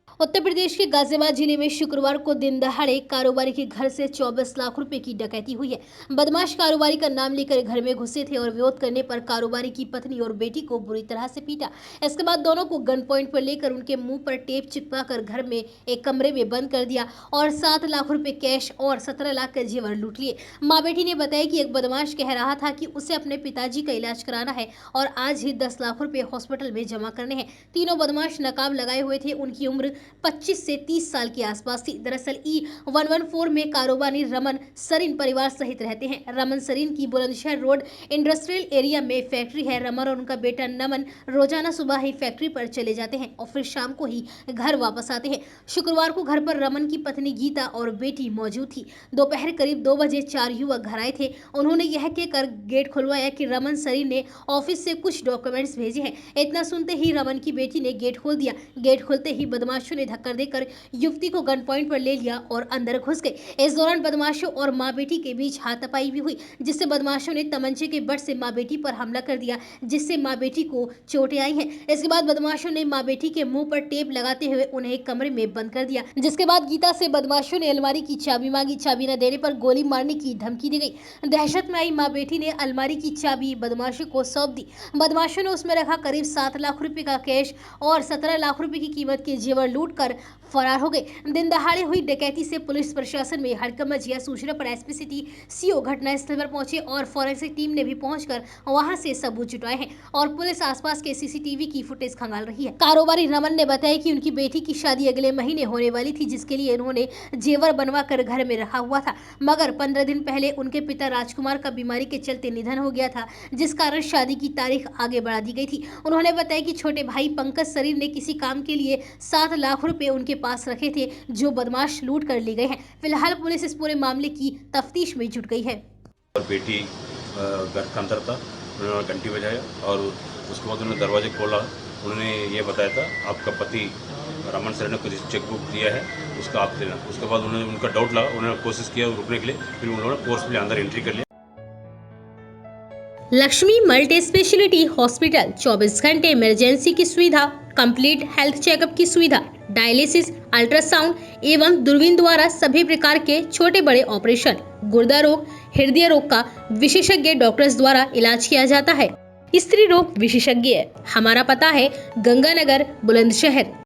उत्तर प्रदेश के गाजियाबाद जिले में शुक्रवार को दिन दहाड़े कारोबारी के घर से 24 लाख रुपए की डकैती हुई है। बदमाश कारोबारी का नाम लेकर घर में घुसे थे और विरोध करने पर कारोबारी की पत्नी और बेटी को बुरी तरह से पीटा। इसके बाद दोनों को गन पॉइंट पर लेकर उनके मुंह पर टेप चिपकाकर घर में एक कमरे में बंद कर दिया और 7 लाख रुपए कैश और 17 लाख के जेवर लूट लिए। माँ बेटी ने बताया कि एक बदमाश कह रहा था कि उसे अपने पिताजी का इलाज कराना है और आज ही 10 लाख रुपए हॉस्पिटल में जमा करने हैं। तीनों बदमाश नकाब लगाए हुए थे। उनकी उम्र 25 से 30 साल के आसपास थी। दरअसल E114 में कारोबारी रमन सरीन परिवार सहित रहते हैं। रमन सरीन की बुलंदशहर रोड इंडस्ट्रियल एरिया में फैक्ट्री है। रमन और उनका बेटा नमन रोजाना सुबह ही फैक्ट्री पर चले जाते हैं और फिर शाम को ही घर वापस आते हैं। शुक्रवार को घर पर रमन की पत्नी गीता और बेटी मौजूद थी। दोपहर करीब 2 बजे 4 युवक घर आए थे। उन्होंने यह कहकर गेट खुलवाया कि रमन सरीन ने ऑफिस से कुछ डॉक्यूमेंट्स भेजे हैं। इतना सुनते ही रमन की बेटी ने गेट खोल दिया। गेट खोलते ही बदमाशों ने धक्का देकर युवती को गन पॉइंट पर ले लिया और अंदर घुस गए। इस दौरान बदमाशों और मां बेटी के बीच हाथापाई भी हुई, जिससे बदमाशों ने तमंचे के बट से मां बेटी पर हमला कर दिया, जिससे मां बेटी को चोटें आई हैं। इसके बाद बदमाशों ने मां बेटी के मुंह पर टेप लगाते हुए उन्हें एक कमरे में बंद कर दिया, जिसके बाद गीता से बदमाशों ने अलमारी की चाबी मांगी। चाबी न देने पर गोली मारने की धमकी दी गई। दहशत में आई मां बेटी ने अलमारी की चाबी बदमाशों को सौंप दी। बदमाशों ने उसमें रखा करीब 7 लाख रुपए का कैश और 17 लाख रुपए की कीमत के जेवर लूट कर फरार हो गए। दिन दहाड़े हुई डकैती से पुलिस प्रशासन में हड़कंप मच गया। सूचना पर एसपी सिटी सीओ घटनास्थल पर पहुंचे और फॉरेंसिक टीम ने भी पहुंचकर वहां से सबूत जुटाए हैं और पुलिस आसपास के सीसीटीवी की फुटेज खंगाल रही है। कारोबारी रमन ने बताया कि उनकी बेटी की शादी अगले महीने होने वाली थी, जिसके लिए उन्होंने जेवर बनवा कर घर में रखा हुआ था, मगर 15 दिन पहले उनके पिता राजकुमार का बीमारी के चलते निधन हो गया था, जिस कारण शादी की तारीख आगे बढ़ा दी गई थी। उन्होंने बताया कि छोटे भाई पंकज सरीन ने किसी काम के लिए 7 लाख रुपए उनके पास रखे थे, जो बदमाश लूट कर ले गए हैं। फिलहाल पुलिस इस पूरे मामले की तफ्तीश में जुट गई है। और बेटी घर के अंदर था, उन्होंने घंटी बजाया और उसके बाद उन्होंने दरवाजे खोला। उन्होंने ये बताया था आपका पति रमन सर ने कुछ चेकबुक दिया है, उसका आप देना। उसके बाद उन्होंने उनका डाउट लगा, उन्होंने कोशिश किया रुकने के लिए, फिर उन्होंने फोर्सफुली अंदर एंट्री कर लिया। लक्ष्मी मल्टी स्पेशलिटी हॉस्पिटल 24 घंटे इमरजेंसी की सुविधा, कंप्लीट हेल्थ चेकअप की सुविधा, डायलिसिस, अल्ट्रासाउंड एवं दूरबीन द्वारा सभी प्रकार के छोटे बड़े ऑपरेशन, गुर्दा रोग, हृदय रोग का विशेषज्ञ डॉक्टर्स द्वारा इलाज किया जाता है। स्त्री रोग विशेषज्ञ। हमारा पता है गंगानगर, बुलंदशहर।